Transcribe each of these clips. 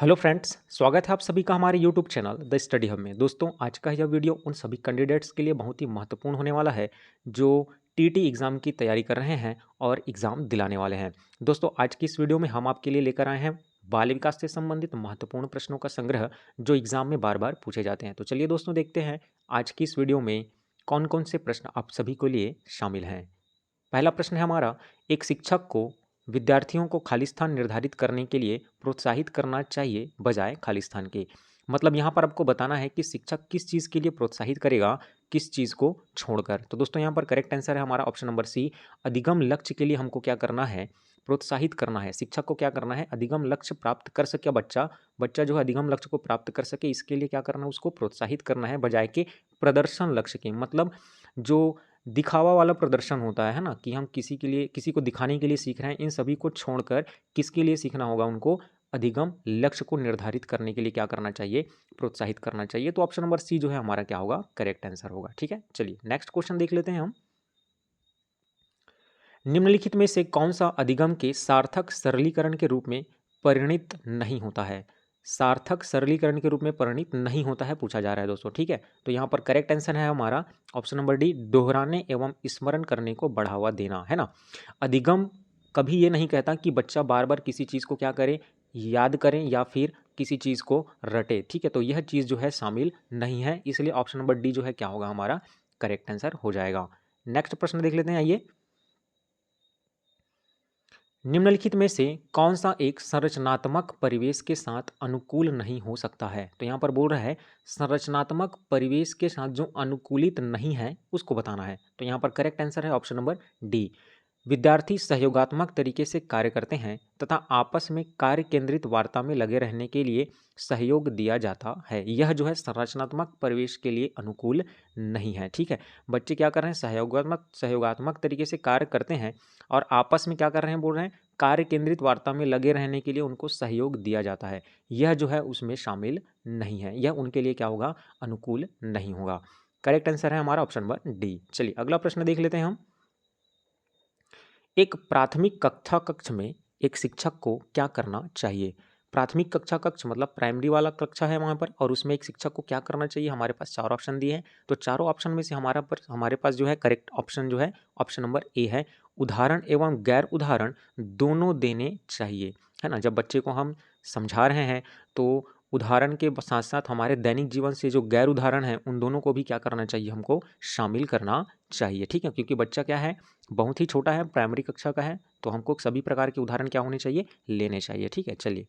Hello friends, स्वागत है आप सभी का हमारे YouTube channel the study hub में। दोस्तों, आज का यह वीडियो उन सभी कैंडिडेट्स के लिए बहुत ही महत्वपूर्ण होने वाला है जो टीटी एग्ज़ाम की तैयारी कर रहे हैं और एग्ज़ाम दिलाने वाले हैं। दोस्तों, आज की इस वीडियो में हम आपके लिए लेकर आए हैं बाल विकास से संबंधित महत्वपूर्ण प्रश्नों का संग्रह जो एग्ज़ाम में बार बार पूछे जाते हैं। तो चलिए दोस्तों, देखते हैं आज की इस वीडियो में कौन कौन से प्रश्न आप सभी के लिए शामिल हैं। पहला प्रश्न है हमारा, एक शिक्षक को विद्यार्थियों को खाली स्थान निर्धारित करने के लिए प्रोत्साहित करना चाहिए बजाय खाली स्थान के। मतलब यहाँ पर आपको बताना है कि शिक्षक किस चीज़ के लिए प्रोत्साहित करेगा, किस चीज़ को छोड़कर। तो दोस्तों, यहाँ पर करेक्ट आंसर है हमारा ऑप्शन नंबर सी। अधिगम लक्ष्य के लिए हमको क्या करना है, प्रोत्साहित करना है। शिक्षक को क्या करना है, अधिगम लक्ष्य प्राप्त कर सके बच्चा बच्चा जो है अधिगम लक्ष्य को प्राप्त कर सके, इसके लिए क्या करना है, उसको प्रोत्साहित करना है बजाय के प्रदर्शन लक्ष्य के। मतलब जो दिखावा वाला प्रदर्शन होता है ना, कि हम किसी के लिए, किसी को दिखाने के लिए सीख रहे हैं, इन सभी को छोड़कर किसके लिए सीखना होगा, उनको अधिगम लक्ष्य को निर्धारित करने के लिए क्या करना चाहिए, प्रोत्साहित करना चाहिए। तो ऑप्शन नंबर सी जो है हमारा क्या होगा, करेक्ट आंसर होगा। ठीक है, चलिए नेक्स्ट क्वेश्चन देख लेते हैं हम। निम्नलिखित में से कौन सा अधिगम के सार्थक सरलीकरण के रूप में परिणित नहीं होता है। सार्थक सरलीकरण के रूप में परिणित नहीं होता है पूछा जा रहा है दोस्तों। ठीक है, तो यहाँ पर करेक्ट आंसर है हमारा ऑप्शन नंबर डी, दोहराने एवं स्मरण करने को बढ़ावा देना, है ना। अधिगम कभी ये नहीं कहता कि बच्चा बार बार किसी चीज़ को क्या करे, याद करें या फिर किसी चीज़ को रटे। ठीक है, तो यह चीज़ जो है शामिल नहीं है, इसलिए ऑप्शन नंबर डी जो है क्या होगा, हमारा करेक्ट आंसर हो जाएगा। नेक्स्ट प्रश्न देख लेते हैं, आइए। निम्नलिखित में से कौन सा एक संरचनात्मक परिवेश के साथ अनुकूल नहीं हो सकता है। तो यहाँ पर बोल रहा है संरचनात्मक परिवेश के साथ जो अनुकूलित नहीं है उसको बताना है। तो यहाँ पर करेक्ट आंसर है ऑप्शन नंबर डी। विद्यार्थी सहयोगात्मक तरीके से कार्य करते हैं तथा आपस में कार्य केंद्रित वार्ता में लगे रहने के लिए सहयोग दिया जाता है। यह जो है संरचनात्मक परिवेश के लिए अनुकूल नहीं है। ठीक है, बच्चे क्या कर रहे हैं, सहयोगात्मक तरीके से कार्य करते हैं और आपस में क्या कर रहे हैं, बोल रहे हैं कार्य केंद्रित वार्ता में लगे रहने के लिए उनको सहयोग दिया जाता है। यह जो है उसमें शामिल नहीं है, यह उनके लिए क्या होगा, अनुकूल नहीं होगा। करेक्ट आंसर है हमारा ऑप्शन नंबर डी। चलिए अगला प्रश्न देख लेते हैं हम। एक प्राथमिक कक्षा कक्ष में एक शिक्षक को क्या करना चाहिए। प्राथमिक कक्षा कक्ष मतलब प्राइमरी वाला कक्षा है वहाँ पर, और उसमें एक शिक्षक को क्या करना चाहिए। हमारे पास चार ऑप्शन दिए हैं, तो चारों ऑप्शन में से हमारे पास जो है करेक्ट ऑप्शन जो है ऑप्शन नंबर ए है। उदाहरण एवं गैर उदाहरण दोनों देने चाहिए, है ना। जब बच्चे को हम समझा रहे हैं तो उदाहरण के साथ साथ हमारे दैनिक जीवन से जो गैर उदाहरण हैं उन दोनों को भी क्या करना चाहिए, हमको शामिल करना चाहिए। ठीक है, क्योंकि बच्चा क्या है, बहुत ही छोटा है, प्राइमरी कक्षा का है, तो हमको सभी प्रकार के उदाहरण क्या होने चाहिए, लेने चाहिए। ठीक है, चलिए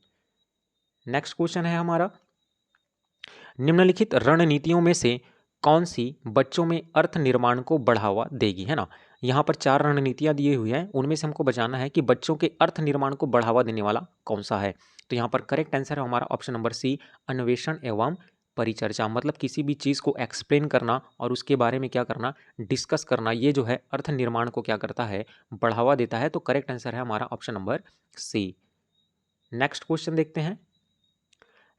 नेक्स्ट क्वेश्चन है हमारा। निम्नलिखित रणनीतियों में से कौन सी बच्चों में अर्थ निर्माण को बढ़ावा देगी, है ना। यहाँ पर चार रणनीतियाँ दी हुई हैं, उनमें से हमको बताना है कि बच्चों के अर्थ निर्माण को बढ़ावा देने वाला कौन सा है। तो यहाँ पर करेक्ट आंसर है हमारा ऑप्शन नंबर सी, अन्वेषण एवं परिचर्चा। मतलब किसी भी चीज़ को एक्सप्लेन करना और उसके बारे में क्या करना, डिस्कस करना, ये जो है अर्थ निर्माण को क्या करता है, बढ़ावा देता है। तो करेक्ट आंसर है हमारा option number C. Next question देखते हैं।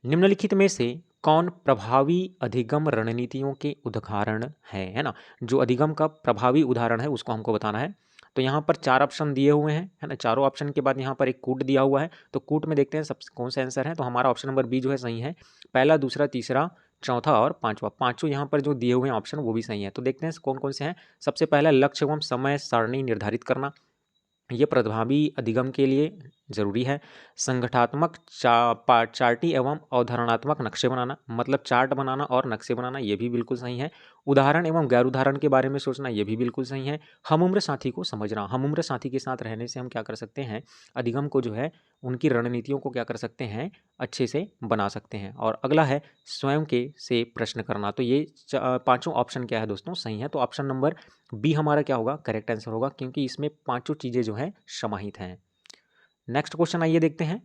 निम्नलिखित में से कौन प्रभावी अधिगम रणनीतियों के उदाहरण है ना। जो अधिगम का प्रभावी उदाहरण है उसको हमको बताना है। तो यहाँ पर चार ऑप्शन दिए हुए हैं, है ना। चारों ऑप्शन के बाद यहाँ पर एक कूट दिया हुआ है, तो कूट में देखते हैं सब कौन सा आंसर है। तो हमारा ऑप्शन नंबर बी जो है सही है। पहला, दूसरा, तीसरा, चौथा और पांचवा, पांचों यहाँ पर जो दिए हुए हैं ऑप्शन वो भी सही है। तो देखते हैं कौन कौन से हैं। सबसे पहला, लक्ष्य एवं समय सारणी निर्धारित करना, ये प्रभावी अधिगम के लिए जरूरी है। संगठनात्मक चार्टी एवं अवधारणात्मक नक्शे बनाना, मतलब चार्ट बनाना और नक्शे बनाना, ये भी बिल्कुल सही है। उदाहरण एवं गैर उदाहरण के बारे में सोचना, ये भी बिल्कुल सही है। हम उम्र साथी को समझना, हम उम्र साथी के साथ रहने से हम क्या कर सकते हैं, अधिगम को जो है उनकी रणनीतियों को क्या कर सकते हैं, अच्छे से बना सकते हैं। और अगला है स्वयं के से प्रश्न करना। तो ये पांचों ऑप्शन क्या है दोस्तों, सही है। तो ऑप्शन नंबर बी हमारा क्या होगा, करेक्ट आंसर होगा, क्योंकि इसमें पांचों चीज़ें जो हैं समाहित हैं। नेक्स्ट क्वेश्चन आइए देखते हैं।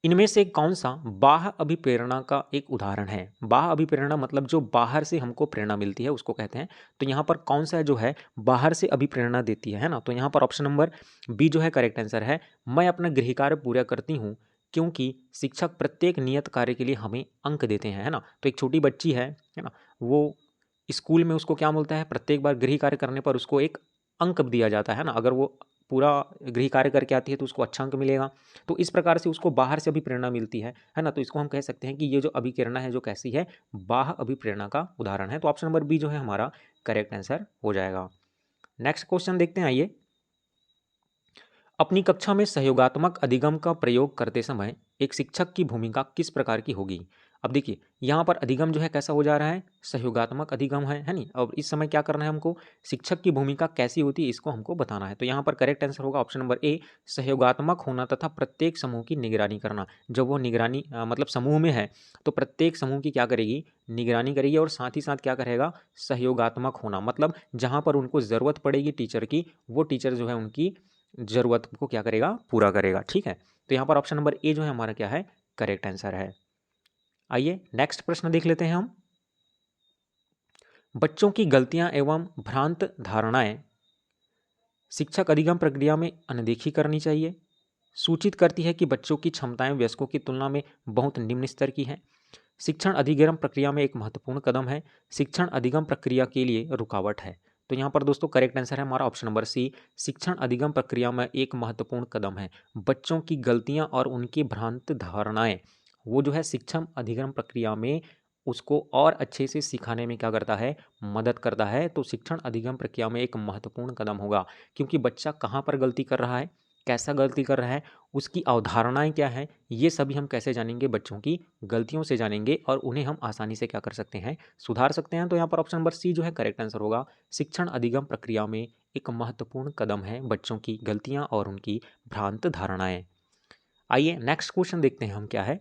इनमें से कौन सा बाह्य अभिप्रेरणा का एक उदाहरण है। बाह्य अभिप्रेरणा मतलब जो बाहर से हमको प्रेरणा मिलती है उसको कहते हैं। तो यहाँ पर कौन सा जो है बाहर से अभिप्रेरणा देती है ना। तो यहाँ पर ऑप्शन नंबर बी जो है करेक्ट आंसर है। मैं अपना गृह कार्य पूरा करती हूँ क्योंकि शिक्षक प्रत्येक नियत कार्य के लिए हमें अंक देते हैं, है ना। तो एक छोटी बच्ची है ना, वो स्कूल में उसको क्या मिलता है, प्रत्येक बार गृह कार्य करने पर उसको एक अंक दिया जाता है ना। अगर वो पूरा गृह कार्य करके आती है तो उसको अच्छा अंक मिलेगा। तो इस प्रकार से उसको बाहर से अभिप्रेरणा मिलती है ना। तो इसको हम कह सकते हैं कि ये जो अभिप्रेरणा है जो कैसी है, बाह्य अभिप्रेरणा का उदाहरण है। तो ऑप्शन नंबर बी जो है हमारा करेक्ट आंसर हो जाएगा। नेक्स्ट क्वेश्चन देखते हैं, आइए। अपनी कक्षा में सहयोगात्मक अधिगम का प्रयोग करते समय एक शिक्षक की भूमिका किस प्रकार की होगी? अब देखिए यहाँ पर अधिगम जो है कैसा हो जा रहा है, सहयोगात्मक अधिगम है नहीं। अब इस समय क्या करना है हमको, शिक्षक की भूमिका कैसी होती है इसको हमको बताना है। तो यहाँ पर करेक्ट आंसर होगा ऑप्शन नंबर ए, सहयोगात्मक होना तथा प्रत्येक समूह की निगरानी करना। जब वो निगरानी मतलब समूह में है तो प्रत्येक समूह की क्या करेगी, निगरानी करेगी, और साथ ही साथ क्या करेगा, सहयोगात्मक होना, मतलब जहाँ पर उनको ज़रूरत पड़ेगी टीचर की, वो टीचर जो है उनकी ज़रूरत को क्या करेगा, पूरा करेगा। ठीक है, तो यहाँ पर ऑप्शन नंबर ए जो है हमारा क्या है, करेक्ट आंसर है। आइए नेक्स्ट प्रश्न देख लेते हैं हम। बच्चों की गलतियां एवं भ्रांत धारणाएं शिक्षक अधिगम प्रक्रिया में अनदेखी करनी चाहिए। सूचित करती है कि बच्चों की क्षमताएं वयस्कों की तुलना में बहुत निम्न स्तर की हैं। शिक्षण अधिगम प्रक्रिया में एक महत्वपूर्ण कदम है। शिक्षण अधिगम प्रक्रिया के लिए रुकावट है। तो यहाँ पर दोस्तों करेक्ट आंसर है हमारा ऑप्शन नंबर सी, शिक्षण अधिगम प्रक्रिया में एक महत्वपूर्ण कदम है। बच्चों की गलतियां और उनकी भ्रांत धारणाएं वो जो है शिक्षण अधिगम प्रक्रिया में उसको और अच्छे से सिखाने में क्या करता है, मदद करता है। तो शिक्षण अधिगम प्रक्रिया में एक महत्वपूर्ण कदम होगा, क्योंकि बच्चा कहाँ पर गलती कर रहा है, कैसा गलती कर रहा है, उसकी अवधारणाएं क्या हैं, ये सभी हम कैसे जानेंगे, बच्चों की गलतियों से जानेंगे, और उन्हें हम आसानी से क्या कर सकते हैं, सुधार सकते हैं। तो यहाँ पर ऑप्शन नंबर सी जो है करेक्ट आंसर होगा। शिक्षण अधिगम प्रक्रिया में एक महत्वपूर्ण कदम है बच्चों की गलतियाँ और उनकी भ्रांत धारणाएं। आइए नेक्स्ट क्वेश्चन देखते हैं हम क्या है।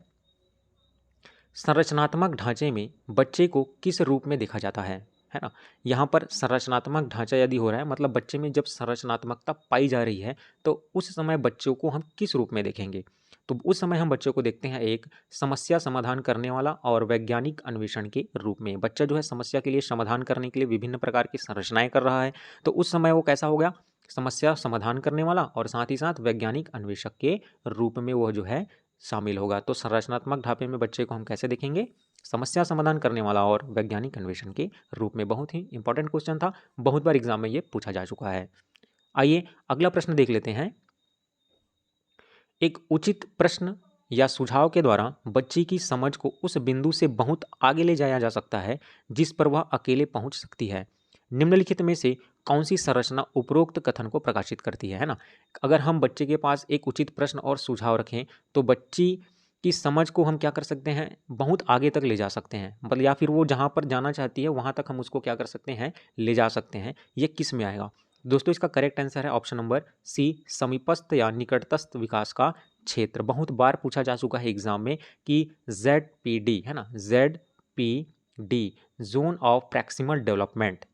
संरचनात्मक ढांचे में बच्चे को किस रूप में देखा जाता है ना। यहाँ पर संरचनात्मक ढांचा यदि हो रहा है, मतलब बच्चे में जब संरचनात्मकता पाई जा रही है तो उस समय बच्चों को हम किस रूप में देखेंगे। तो उस समय हम बच्चों को देखते हैं एक समस्या समाधान करने वाला और वैज्ञानिक अन्वेषण के रूप में। बच्चा जो है समस्या के लिए समाधान करने के लिए विभिन्न प्रकार की संरचनाएं कर रहा है, तो उस समय वो कैसा हो गया, समस्या समाधान करने वाला और साथ ही साथ वैज्ञानिक अन्वेषक के रूप में वो जो है शामिल होगा। तो संरचनात्मक ढांचे में बच्चे को हम कैसे देखेंगे, समस्या समाधान करने वाला और वैज्ञानिक अन्वेषण के रूप में। बहुत ही इंपॉर्टेंट क्वेश्चन था, बहुत बार एग्जाम में ये पूछा जा चुका है। आइए अगला प्रश्न देख लेते हैं। एक उचित प्रश्न या सुझाव के द्वारा बच्चे की समझ को उस बिंदु से बहुत आगे ले जाया जा सकता है जिस पर वह अकेले पहुंच सकती है। निम्नलिखित में से कौन सी संरचना उपरोक्त कथन को प्रकाशित करती है ना। अगर हम बच्चे के पास एक उचित प्रश्न और सुझाव रखें तो बच्ची की समझ को हम क्या कर सकते हैं, बहुत आगे तक ले जा सकते हैं, मतलब या फिर वो जहाँ पर जाना चाहती है वहाँ तक हम उसको क्या कर सकते हैं, ले जा सकते हैं। ये किस में आएगा दोस्तों, इसका करेक्ट आंसर है ऑप्शन नंबर सी, समीपस्थ या निकटस्थ विकास का क्षेत्र। बहुत बार पूछा जा चुका है एग्जाम में कि ZPD है ना, ZPD zone of proximal development,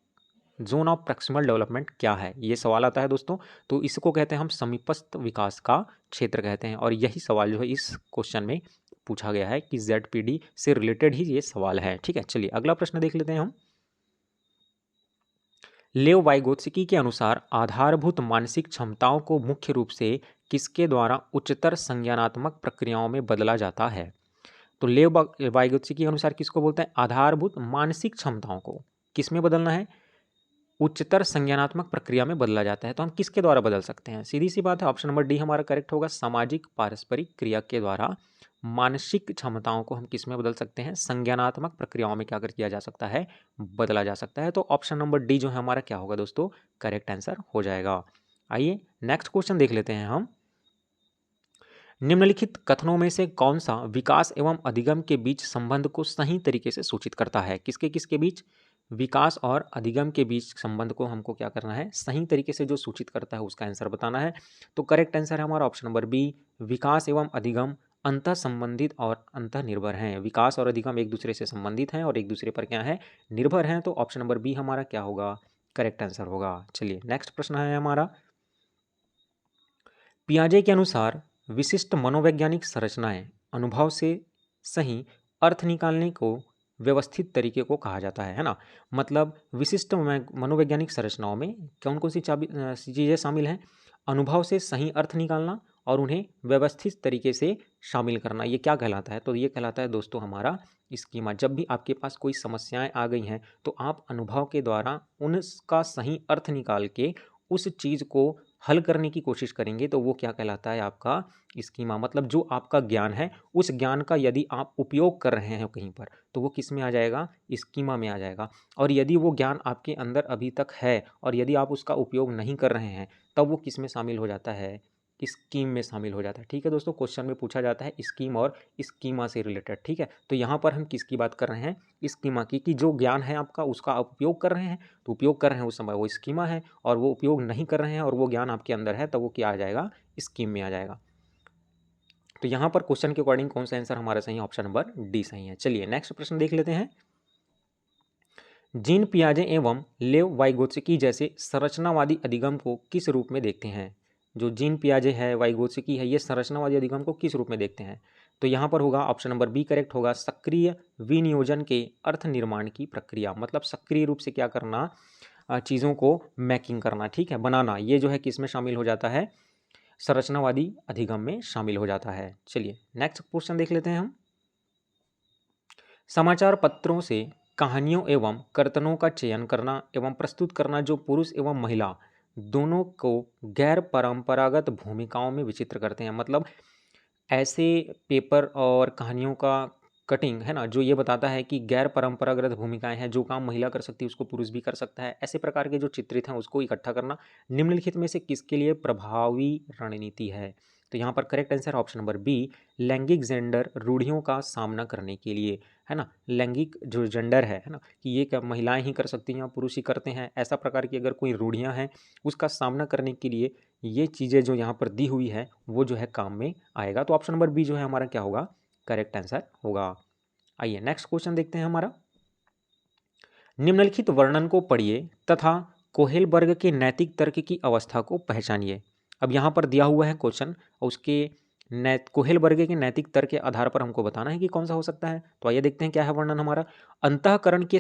zone of proximal development क्या है, ये सवाल आता है दोस्तों। तो इसको कहते हैं हम समीपस्थ विकास का क्षेत्र कहते हैं, और यही सवाल जो है इस क्वेश्चन में पूछा गया है कि ZPD से रिलेटेड ही ये सवाल है। ठीक है, चलिए अगला प्रश्न देख लेते हैं हम। लेव वाइगोत्स्की के अनुसार आधारभूत मानसिक क्षमताओं को मुख्य रूप से किसके द्वारा उच्चतर संज्ञानात्मक प्रक्रियाओं में बदला जाता है। तो लेव वाइगोत्स्की के अनुसार किसको बोलते हैं, आधारभूत मानसिक क्षमताओं को किस में बदलना है, उच्चतर संज्ञानात्मक प्रक्रिया में बदला जाता है। तो हम किसके द्वारा बदल सकते हैं, सीधी सी बात है ऑप्शन नंबर डी हमारा करेक्ट होगा, सामाजिक पारस्परिक क्रिया के द्वारा मानसिक क्षमताओं को हम किस में बदल सकते हैं, संज्ञानात्मक प्रक्रियाओं में क्या कर किया जा सकता है, बदला जा सकता है। तो ऑप्शन नंबर डी जो है हमारा क्या होगा दोस्तों, करेक्ट आंसर हो जाएगा। आइए नेक्स्ट क्वेश्चन देख लेते हैं हम। निम्नलिखित कथनों में से कौन सा विकास एवं अधिगम के बीच संबंध को सही तरीके से सूचित करता है, किसके किसके बीच, विकास और अधिगम के बीच संबंध को हमको क्या करना है, सही तरीके से जो सूचित करता है उसका आंसर बताना है। तो करेक्ट आंसर है हमारा ऑप्शन नंबर बी, विकास एवं अधिगम अंतः संबंधित और अंतः निर्भर हैं। विकास और अधिगम एक दूसरे से संबंधित हैं और एक दूसरे पर क्या है, निर्भर हैं। तो ऑप्शन नंबर बी हमारा क्या होगा, करेक्ट आंसर होगा। चलिए नेक्स्ट प्रश्न है हमारा। पियाजे के अनुसार विशिष्ट मनोवैज्ञानिक संरचनाएं अनुभव से सही अर्थ निकालने को व्यवस्थित तरीके को कहा जाता है ना। मतलब विशिष्ट मनोवैज्ञानिक संरचनाओं में कौन कौन सी चीज़ें शामिल हैं, अनुभव से सही अर्थ निकालना और उन्हें व्यवस्थित तरीके से शामिल करना। ये क्या कहलाता है, तो ये कहलाता है दोस्तों हमारा स्कीमा। जब भी आपके पास कोई समस्याएं आ गई हैं तो आप अनुभव के द्वारा उनका सही अर्थ निकाल के उस चीज़ को हल करने की कोशिश करेंगे तो वो क्या कहलाता है आपका स्कीमा। मतलब जो आपका ज्ञान है उस ज्ञान का यदि आप उपयोग कर रहे हैं कहीं पर तो वो किस में आ जाएगा, स्कीमा में आ जाएगा। और यदि वो ज्ञान आपके अंदर अभी तक है और यदि आप उसका उपयोग नहीं कर रहे हैं तब वो किस में शामिल हो जाता है, स्कीम में शामिल हो जाता है। ठीक है दोस्तों, क्वेश्चन में पूछा जाता है स्कीम और स्कीमा से रिलेटेड। ठीक है, तो यहाँ पर हम किसकी बात कर रहे हैं, स्कीमा की, कि जो ज्ञान है आपका उसका आप उपयोग कर रहे हैं, तो उपयोग कर रहे हैं उस समय वो स्कीमा है, और वो उपयोग नहीं कर रहे हैं और वो ज्ञान आपके अंदर है तो वो क्या आ जाएगा, स्कीम में आ जाएगा। तो यहाँ पर क्वेश्चन के अकॉर्डिंग कौन सा आंसर हमारा सही है, ऑप्शन नंबर डी सही है। चलिए नेक्स्ट प्रश्न देख लेते हैं। जीन पियाजे एवं लेव वाइगोत्स्की जैसे संरचनावादी अधिगम को किस रूप में देखते हैं। जो जीन पियाजे है, वाइगोत्स्की है, ये संरचनावादी अधिगम को किस रूप में देखते हैं। तो यहाँ पर होगा ऑप्शन नंबर बी करेक्ट होगा, सक्रिय विनियोजन के अर्थ निर्माण की प्रक्रिया। मतलब सक्रिय रूप से क्या करना, चीज़ों को मैकिंग करना, ठीक है, बनाना, ये जो है किस में शामिल हो जाता है, संरचनावादी अधिगम में शामिल हो जाता है। चलिए नेक्स्ट क्वेश्चन देख लेते हैं हम। समाचार पत्रों से कहानियों एवं कर्तनों का चयन करना एवं प्रस्तुत करना जो पुरुष एवं महिला दोनों को गैर परंपरागत भूमिकाओं में विचित्र करते हैं। मतलब ऐसे पेपर और कहानियों का कटिंग है ना, जो ये बताता है कि गैर परंपरागत भूमिकाएं हैं, जो काम महिला कर सकती है उसको पुरुष भी कर सकता है, ऐसे प्रकार के जो चित्रित हैं उसको इकट्ठा करना निम्नलिखित में से किसके लिए प्रभावी रणनीति है। तो यहाँ पर correct answer option number B, लैंगिक जेंडर रूढ़ियों का सामना करने के लिए, है ना। लैंगिक जो जेंडर है ना, कि ये क्या महिलाएं ही कर सकती हैं या पुरुष ही करते हैं, ऐसा प्रकार की अगर कोई रूढ़ियाँ हैं उसका सामना करने के लिए ये चीज़ें जो यहाँ पर दी हुई है वो जो है काम में आएगा। तो ऑप्शन नंबर बी जो है हमारा क्या होगा, करेक्ट आंसर होगा। आइए नेक्स्ट क्वेश्चन देखते हैं हमारा। निम्नलिखित वर्णन को पढ़िए तथा कोहेलबर्ग के नैतिक तर्क की अवस्था को पहचानिए। अब यहाँ पर दिया हुआ है क्वेश्चन, उसके कोहेलबर्ग के नैतिक तर्क के आधार पर हमको बताना है कि कौन सा हो सकता है। तो आइए देखते हैं क्या है वर्णन हमारा। अंतःकरण के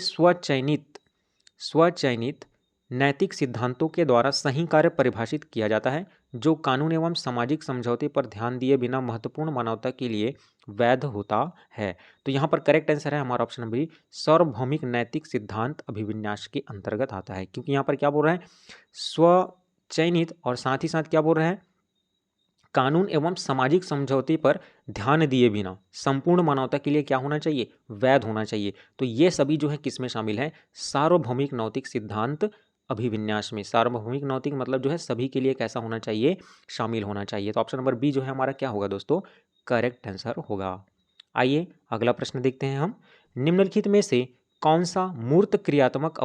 स्वचयनित नैतिक सिद्धांतों के द्वारा सही कार्य परिभाषित किया जाता है जो कानून एवं सामाजिक समझौते पर ध्यान दिए बिना महत्वपूर्ण मानवता के लिए वैध होता है। तो यहाँ पर करेक्ट आंसर है हमारा ऑप्शन नंबर बी, सार्वभौमिक नैतिक सिद्धांत अभिविन्यास के अंतर्गत आता है। क्योंकि यहाँ पर क्या बोल रहे हैं, स्वचयनित, और साथ ही साथ क्या बोल रहे हैं, कानून एवं सामाजिक समझौते पर ध्यान दिए बिना संपूर्ण मानवता के लिए क्या होना चाहिए, वैध होना चाहिए। तो ये सभी जो है किस में शामिल है, सार्वभौमिक नैतिक सिद्धांत अभिविन्यास में। सार्वभौमिक नैतिक मतलब जो है सभी के लिए कैसा होना चाहिए, शामिल होना चाहिए। तो ऑप्शन नंबर बी जो है हमारा क्या होगा दोस्तों, करेक्ट आंसर होगा। आइए अगला प्रश्न देखते हैं हम। निम्नलिखित में से कौन सा मूर्त क्रियात्मक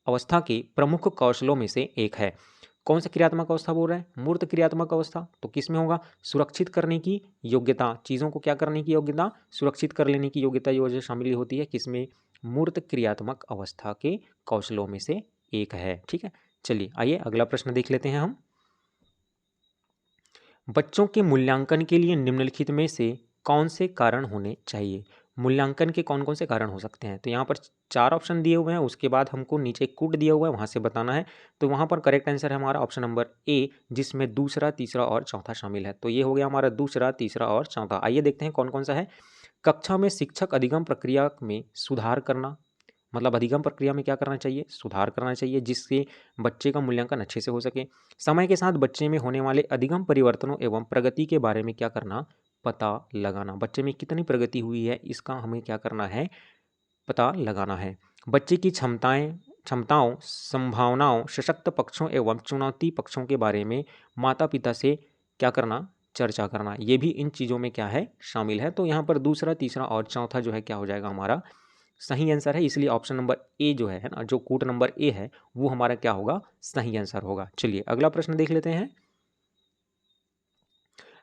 अवस्था के प्रमुख कौशलों में से एक है। कौन सा क्रियात्मक अवस्था बोल रहे हैं, मूर्त क्रियात्मक अवस्था, तो किस में होगा, सुरक्षित करने की योग्यता, चीज़ों को क्या करने की योग्यता, सुरक्षित कर लेने की योग्यता जो शामिल होती है किसमें, मूर्त क्रियात्मक अवस्था के कौशलों में से एक है। ठीक है, चलिए आइए अगला प्रश्न देख लेते हैं हम। बच्चों के मूल्यांकन के लिए निम्नलिखित में से कौन से कारण होने चाहिए। मूल्यांकन के कौन कौन से कारण हो सकते हैं। तो यहाँ पर 4 ऑप्शन दिए हुए हैं, उसके बाद हमको नीचे कूट दिया हुआ है, वहाँ से बताना है। तो वहाँ पर करेक्ट आंसर है हमारा ऑप्शन नंबर ए, जिसमें दूसरा, तीसरा और चौथा शामिल है। तो ये हो गया हमारा दूसरा, तीसरा और चौथा। आइए देखते हैं कौन कौन सा है। कक्षा में शिक्षक अधिगम प्रक्रिया में सुधार करना, मतलब अधिगम प्रक्रिया में क्या करना चाहिए, सुधार करना चाहिए, जिससे बच्चे का मूल्यांकन अच्छे से हो सके। समय के साथ बच्चे में होने वाले अधिगम परिवर्तनों एवं प्रगति के बारे में क्या करना, पता लगाना। बच्चे में कितनी प्रगति हुई है इसका हमें क्या करना है, पता लगाना है। बच्चे की क्षमताओं, संभावनाओं, सशक्त पक्षों एवं चुनौती पक्षों के बारे में माता पिता से क्या करना, चर्चा करना। ये भी इन चीज़ों में क्या है, शामिल है। तो यहाँ पर दूसरा, तीसरा और चौथा जो है क्या हो जाएगा, हमारा सही आंसर है। इसलिए ऑप्शन नंबर ए जो है ना, जो कूट नंबर ए है वो हमारा क्या होगा, सही आंसर होगा। चलिए अगला प्रश्न देख लेते हैं।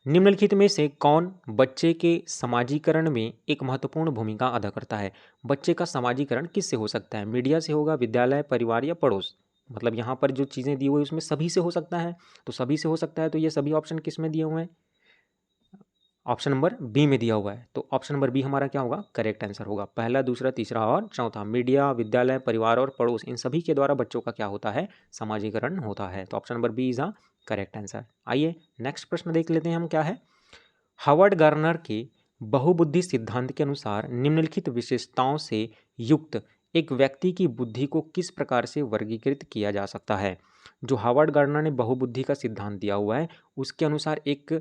निम्नलिखित में से कौन बच्चे के समाजीकरण में एक महत्वपूर्ण भूमिका अदा करता है। बच्चे का समाजीकरण किससे हो सकता है, मीडिया से होगा, विद्यालय, परिवार या पड़ोस। मतलब यहाँ पर जो चीज़ें दी हुई है उसमें सभी से हो सकता है, तो सभी से हो सकता है। तो ये सभी ऑप्शन किस में दिए हुए हैं, ऑप्शन नंबर बी में दिया हुआ है। तो ऑप्शन नंबर बी हमारा क्या होगा, करेक्ट आंसर होगा। पहला, दूसरा, तीसरा और चौथा, मीडिया, विद्यालय, परिवार और पड़ोस, इन सभी के द्वारा बच्चों का क्या होता है, समाजीकरण होता है। तो option number B is a correct answer. आइए नेक्स्ट प्रश्न देख लेते हैं हम क्या है। हावर्ड गार्नर के बहुबुद्धि सिद्धांत के अनुसार निम्नलिखित विशेषताओं से युक्त एक व्यक्ति की बुद्धि को किस प्रकार से वर्गीकृत किया जा सकता है। जो हार्वर्ड गार्डनर ने बहुबुद्धि का सिद्धांत दिया हुआ है उसके अनुसार एक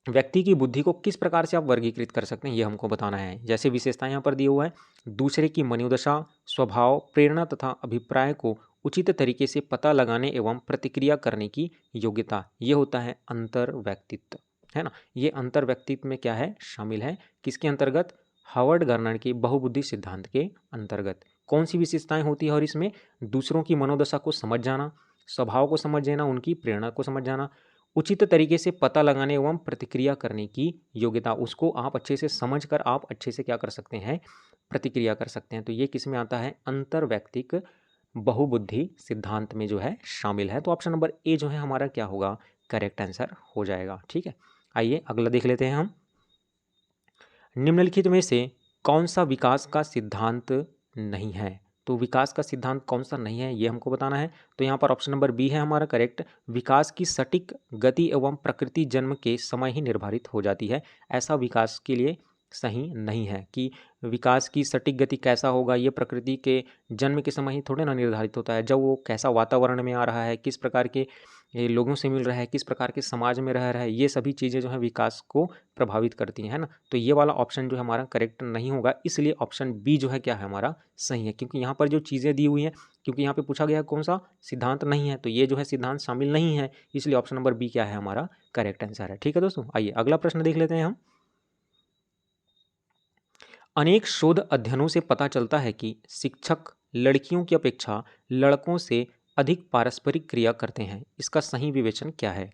व्यक्ति की बुद्धि को किस प्रकार से आप वर्गीकृत कर सकते हैं ये हमको बताना है। जैसे विशेषताएं यहाँ पर दिए हुआ है, दूसरे की मनोदशा, स्वभाव, प्रेरणा तथा अभिप्राय को उचित तरीके से पता लगाने एवं प्रतिक्रिया करने की योग्यता, ये होता है अंतर व्यक्तित्व, है ना। ये अंतर व्यक्तित्व में क्या है, शामिल है, किसके अंतर्गत, हार्वर्ड गार्डनर के बहुबुद्धि सिद्धांत के अंतर्गत। कौन सी विशेषताएं होती है और इसमें दूसरों की मनोदशा को समझ जाना, स्वभाव को समझ जाना, उनकी प्रेरणा को समझ जाना, उचित तरीके से पता लगाने एवं प्रतिक्रिया करने की योग्यता, उसको आप अच्छे से समझ कर आप अच्छे से क्या कर सकते हैं, प्रतिक्रिया कर सकते हैं। तो ये किस में आता है, अंतर्वैयक्तिक बहुबुद्धि सिद्धांत में जो है शामिल है। तो ऑप्शन नंबर ए जो है हमारा क्या होगा, करेक्ट आंसर हो जाएगा। ठीक है, आइए अगला देख लेते हैं हम। निम्नलिखित में से कौन सा विकास का सिद्धांत नहीं है। तो विकास का सिद्धांत कौन सा नहीं है ये हमको बताना है। तो यहाँ पर ऑप्शन नंबर बी है हमारा करेक्ट, विकास की सटीक गति एवं प्रकृति जन्म के समय ही निर्धारित हो जाती है। ऐसा विकास के लिए सही नहीं है कि विकास की सटीक गति कैसा होगा ये प्रकृति के जन्म के समय ही थोड़े ना निर्धारित होता है। जब वो कैसा वातावरण में आ रहा है, किस प्रकार के लोगों से मिल रहा है, किस प्रकार के समाज में रह रहा है, ये सभी चीज़ें जो है विकास को प्रभावित करती हैं, है ना। तो ये वाला ऑप्शन जो है हमारा करेक्ट नहीं होगा, इसलिए ऑप्शन बी जो है क्या है हमारा सही है। क्योंकि यहाँ पर जो चीज़ें दी हुई हैं, क्योंकि यहाँ पे पूछा गया है कौन सा सिद्धांत नहीं है, तो ये जो है सिद्धांत शामिल नहीं है, इसलिए ऑप्शन नंबर बी क्या है हमारा करेक्ट आंसर है। ठीक है दोस्तों, आइए अगला प्रश्न देख लेते हैं हम। अनेक शोध अध्ययनों से पता चलता है कि शिक्षक लड़कियों की अपेक्षा लड़कों से अधिक पारस्परिक क्रिया करते हैं। इसका सही विवेचन क्या है।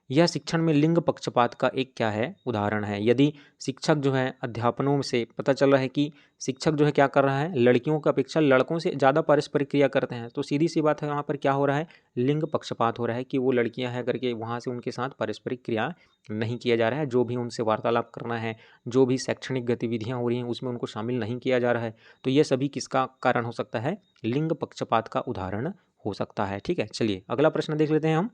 यह शिक्षण में लिंग पक्षपात का एक क्या है, उदाहरण है। यदि शिक्षक जो है अध्यापनों से पता चल रहा है कि शिक्षक जो है क्या कर रहा है, लड़कियों की अपेक्षा लड़कों से ज़्यादा पारस्परिक क्रिया करते हैं, तो सीधी सी बात है वहाँ पर क्या हो रहा है, लिंग पक्षपात हो रहा है कि वो लड़कियाँ हैं करके वहाँ से उनके साथ पारस्परिक क्रिया नहीं किया जा रहा है। जो भी उनसे वार्तालाप करना है, जो भी शैक्षणिक गतिविधियाँ हो रही हैं उसमें उनको शामिल नहीं किया जा रहा है। तो ये सभी किसका कारण हो सकता है, लिंग पक्षपात का उदाहरण हो सकता है। ठीक है, चलिए अगला प्रश्न देख लेते हैं हम।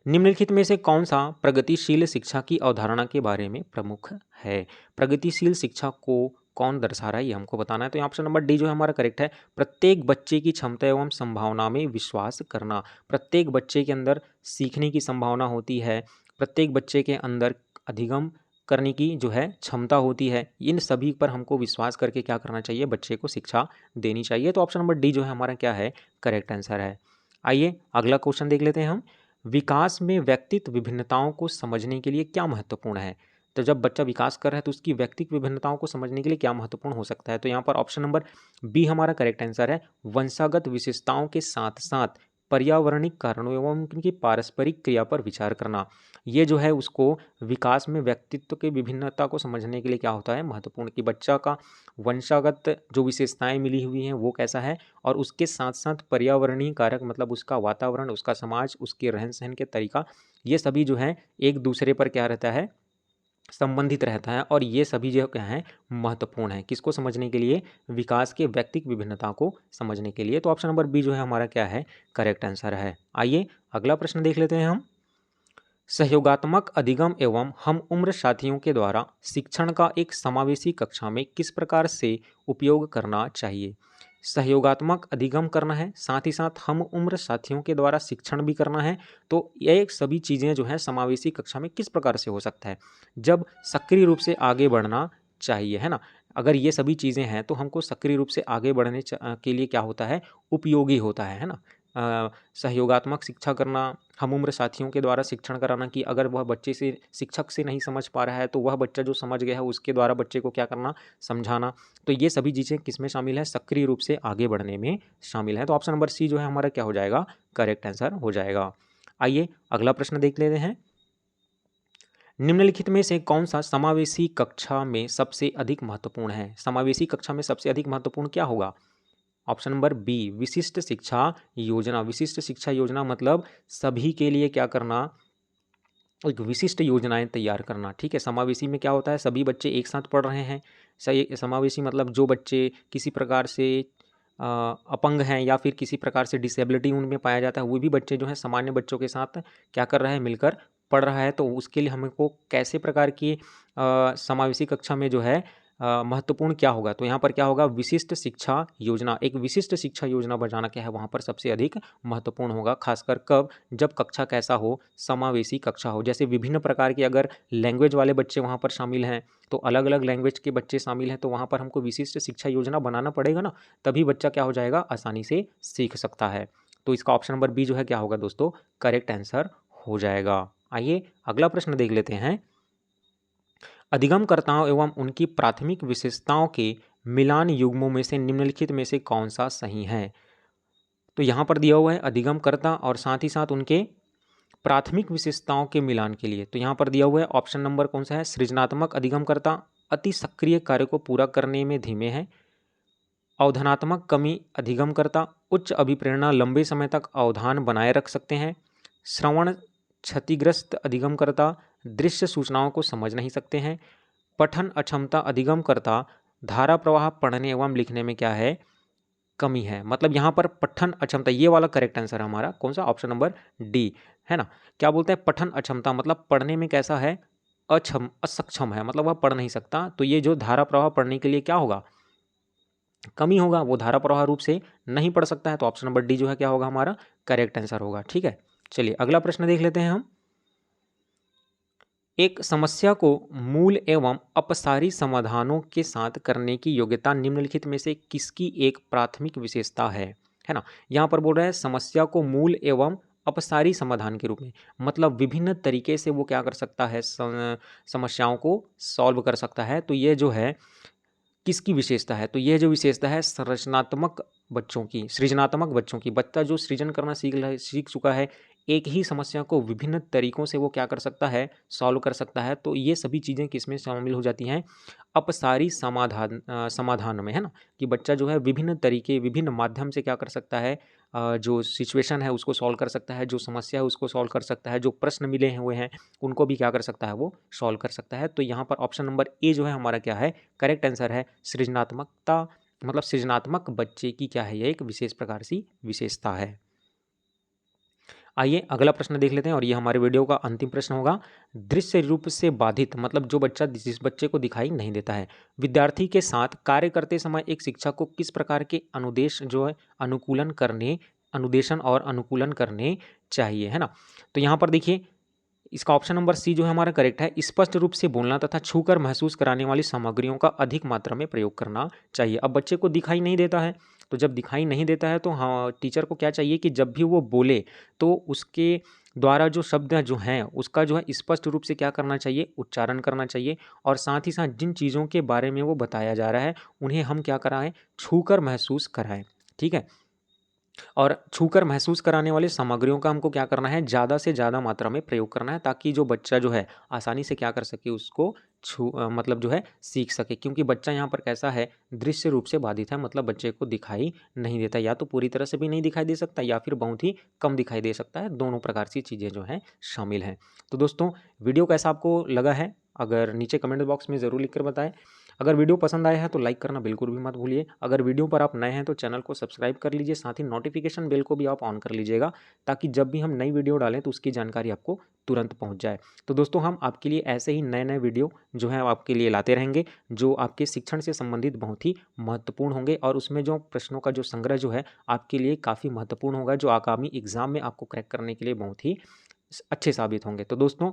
निम्नलिखित में से कौन सा प्रगतिशील शिक्षा की अवधारणा के बारे में प्रमुख है। प्रगतिशील शिक्षा को कौन दर्शा रहा है ये हमको बताना है। तो ऑप्शन नंबर डी जो है हमारा करेक्ट है, प्रत्येक बच्चे की क्षमता एवं संभावना में विश्वास करना। प्रत्येक बच्चे के अंदर सीखने की संभावना होती है, प्रत्येक बच्चे के अंदर अधिगम करने की जो है क्षमता होती है, इन सभी पर हमको विश्वास करके क्या करना चाहिए, बच्चे को शिक्षा देनी चाहिए। तो ऑप्शन नंबर डी जो है हमारा क्या है, करेक्ट आंसर है। आइए अगला क्वेश्चन देख लेते हैं हम। विकास में व्यक्तित्व विभिन्नताओं को समझने के लिए क्या महत्वपूर्ण है। तो जब बच्चा विकास कर रहा है तो उसकी व्यक्तित्व विभिन्नताओं को समझने के लिए क्या महत्वपूर्ण हो सकता है। तो यहाँ पर ऑप्शन नंबर बी हमारा करेक्ट आंसर है, वंशागत विशेषताओं के साथ साथ पर्यावरणिक कारणों एवं उनकी पारस्परिक क्रिया पर विचार करना। ये जो है उसको विकास में व्यक्तित्व के विभिन्नता को समझने के लिए क्या होता है, महत्वपूर्ण, कि बच्चा का वंशागत जो विशेषताएं मिली हुई हैं वो कैसा है, और उसके साथ साथ पर्यावरणीय कारक मतलब उसका वातावरण, उसका समाज, उसके रहन सहन के तरीका, ये सभी जो है एक दूसरे पर क्या रहता है, संबंधित रहता है। और ये सभी जो क्या है महत्वपूर्ण है, किसको समझने के लिए, विकास के व्यक्तिक विभिन्नता को समझने के लिए। तो ऑप्शन नंबर बी जो है हमारा क्या है, करेक्ट आंसर है। आइए अगला प्रश्न देख लेते हैं हम। सहयोगात्मक अधिगम एवं हम उम्र साथियों के द्वारा शिक्षण का एक समावेशी कक्षा में किस प्रकार से उपयोग करना चाहिए। सहयोगात्मक अधिगम करना है, साथ ही साथ हम उम्र साथियों के द्वारा शिक्षण भी करना है। तो ये सभी चीज़ें जो है समावेशी कक्षा में किस प्रकार से हो सकता है, जब सक्रिय रूप से आगे बढ़ना चाहिए, है ना। अगर ये सभी चीज़ें हैं तो हमको सक्रिय रूप से आगे बढ़ने के लिए क्या होता है, उपयोगी होता है ना। सहयोगात्मक शिक्षा करना, हम उम्र साथियों के द्वारा शिक्षण कराना, कि अगर वह बच्चे से शिक्षक से नहीं समझ पा रहा है तो वह बच्चा जो समझ गया है उसके द्वारा बच्चे को क्या करना, समझाना। तो ये सभी चीज़ें किस में शामिल है, सक्रिय रूप से आगे बढ़ने में शामिल है। तो ऑप्शन नंबर सी जो है हमारा क्या हो जाएगा, करेक्ट आंसर हो जाएगा। आइए अगला प्रश्न देख लेते हैं। निम्नलिखित में से कौन सा समावेशी कक्षा में सबसे अधिक महत्वपूर्ण है। समावेशी कक्षा में सबसे अधिक महत्वपूर्ण क्या होगा, ऑप्शन नंबर बी विशिष्ट शिक्षा योजना। विशिष्ट शिक्षा योजना मतलब सभी के लिए क्या करना, एक विशिष्ट योजनाएं तैयार करना। ठीक है, समावेशी में क्या होता है, सभी बच्चे एक साथ पढ़ रहे हैं। सही, समावेशी मतलब जो बच्चे किसी प्रकार से अपंग हैं या फिर किसी प्रकार से डिसेबिलिटी उनमें पाया जाता है, वो भी बच्चे जो हैं सामान्य बच्चों के साथ क्या कर रहा है, मिलकर पढ़ रहा है। तो उसके लिए हमको कैसे प्रकार की समावेशी कक्षा में जो है महत्वपूर्ण क्या होगा, तो यहाँ पर क्या होगा, विशिष्ट शिक्षा योजना। एक विशिष्ट शिक्षा योजना बनाना क्या है वहाँ पर सबसे अधिक महत्वपूर्ण होगा, खासकर कब, जब कक्षा कैसा हो, समावेशी कक्षा हो। जैसे विभिन्न प्रकार के अगर लैंग्वेज वाले बच्चे वहाँ पर शामिल हैं, तो अलग अलग लैंग्वेज के बच्चे शामिल हैं, तो वहाँ पर हमको विशिष्ट शिक्षा योजना बनाना पड़ेगा ना, तभी बच्चा क्या हो जाएगा, आसानी से सीख सकता है। तो इसका ऑप्शन नंबर बी जो है क्या होगा दोस्तों, करेक्ट आंसर हो जाएगा। आइए अगला प्रश्न देख लेते हैं। अधिगमकर्ताओं एवं उनकी प्राथमिक विशेषताओं के मिलान युग्मों में से निम्नलिखित में से कौन सा सही है। तो यहाँ पर दिया हुआ है अधिगमकर्ता और साथ ही साथ उनके प्राथमिक विशेषताओं के मिलान के लिए, तो यहाँ पर दिया हुआ है ऑप्शन नंबर कौन सा है, सृजनात्मक अधिगमकर्ता अति सक्रिय कार्य को पूरा करने में धीमे हैं, अवधानात्मक कमी अधिगमकर्ता उच्च अभिप्रेरणा लंबे समय तक अवधान बनाए रख सकते हैं, श्रवण क्षतिग्रस्त अधिगमकर्ता दृश्य सूचनाओं को समझ नहीं सकते हैं, पठन अक्षमता अधिगमकर्ता धारा प्रवाह पढ़ने एवं लिखने में क्या है, कमी है। मतलब यहाँ पर पठन अक्षमता, ये वाला करेक्ट आंसर है हमारा कौन सा, ऑप्शन नंबर डी है ना। क्या बोलते हैं, पठन अक्षमता मतलब पढ़ने में कैसा है, असक्षम है, मतलब वह पढ़ नहीं सकता। तो ये जो धारा प्रवाह पढ़ने के लिए क्या होगा, कमी होगा, वो धारा प्रवाह रूप से नहीं पढ़ सकता है। तो ऑप्शन नंबर डी जो है क्या होगा हमारा करेक्ट आंसर होगा। ठीक है, चलिए अगला प्रश्न देख लेते हैं हम। एक समस्या को मूल एवं अपसारी समाधानों के साथ करने की योग्यता निम्नलिखित में से किसकी एक प्राथमिक विशेषता है ना। यहाँ पर बोल रहा है समस्या को मूल एवं अपसारी समाधान के रूप में, मतलब विभिन्न तरीके से वो क्या कर सकता है, समस्याओं को सॉल्व कर सकता है। तो ये जो है किसकी विशेषता है, तो यह जो विशेषता है संरचनात्मक बच्चों की, सृजनात्मक बच्चों की। बच्चा जो सृजन करना सीख चुका है, एक ही समस्या को विभिन्न तरीकों से वो क्या कर सकता है, सॉल्व कर सकता है। तो ये सभी चीज़ें किसमें शामिल हो जाती हैं, अपसारी समाधान में, है ना। कि बच्चा जो है विभिन्न तरीके विभिन्न माध्यम से क्या कर सकता है, जो सिचुएशन है उसको सॉल्व कर सकता है, जो समस्या है उसको सॉल्व कर सकता है, जो प्रश्न मिले हुए हैं उनको भी क्या कर सकता है, वो सॉल्व कर सकता है। तो यहाँ पर ऑप्शन नंबर ए जो है हमारा क्या है, करेक्ट आंसर है। सृजनात्मकता मतलब सृजनात्मक बच्चे की क्या है, यह एक विशेष प्रकार सी विशेषता है। आइए अगला प्रश्न देख लेते हैं और ये हमारे वीडियो का अंतिम प्रश्न होगा। दृश्य रूप से बाधित मतलब जो बच्चा जिस बच्चे को दिखाई नहीं देता है, विद्यार्थी के साथ कार्य करते समय एक शिक्षक को किस प्रकार के अनुदेशन और अनुकूलन करने चाहिए, है ना। तो यहाँ पर देखिए इसका ऑप्शन नंबर सी जो है हमारा करेक्ट है। स्पष्ट रूप से बोलना तथा छूकर महसूस कराने वाली सामग्रियों का अधिक मात्रा में प्रयोग करना चाहिए। अब बच्चे को दिखाई नहीं देता है, तो जब दिखाई नहीं देता है तो हाँ टीचर को क्या चाहिए कि जब भी वो बोले तो उसके द्वारा जो शब्द जो हैं उसका जो है स्पष्ट रूप से क्या करना चाहिए, उच्चारण करना चाहिए। और साथ ही साथ जिन चीज़ों के बारे में वो बताया जा रहा है उन्हें हम क्या कराएं, छूकर महसूस कराएं। ठीक है, और छूकर महसूस कराने वाली सामग्रियों का हमको क्या करना है, ज़्यादा से ज़्यादा मात्रा में प्रयोग करना है, ताकि जो बच्चा जो है आसानी से क्या कर सके, उसको मतलब जो है सीख सके। क्योंकि बच्चा यहाँ पर कैसा है, दृश्य रूप से बाधित है, मतलब बच्चे को दिखाई नहीं देता, या तो पूरी तरह से भी नहीं दिखाई दे सकता या फिर बहुत ही कम दिखाई दे सकता है। दोनों प्रकार की चीज़ें जो हैं शामिल हैं। तो दोस्तों वीडियो कैसा आपको लगा है, अगर नीचे कमेंट बॉक्स में ज़रूर लिखकर बताएं। अगर वीडियो पसंद आया है तो लाइक करना बिल्कुल भी मत भूलिए। अगर वीडियो पर आप नए हैं तो चैनल को सब्सक्राइब कर लीजिए, साथ ही नोटिफिकेशन बेल को भी आप ऑन कर लीजिएगा, ताकि जब भी हम नई वीडियो डालें तो उसकी जानकारी आपको तुरंत पहुंच जाए। तो दोस्तों हम आपके लिए ऐसे ही नए नए वीडियो जो है आपके लिए लाते रहेंगे, जो आपके शिक्षण से संबंधित बहुत ही महत्वपूर्ण होंगे, और उसमें जो प्रश्नों का जो संग्रह जो है आपके लिए काफ़ी महत्वपूर्ण होगा, जो आगामी एग्जाम में आपको क्रैक करने के लिए बहुत ही अच्छे साबित होंगे। तो दोस्तों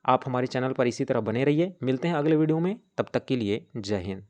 आप हमारे चैनल पर इसी तरह बने रहिए। मिलते हैं अगले वीडियो में, तब तक के लिए जय हिंद।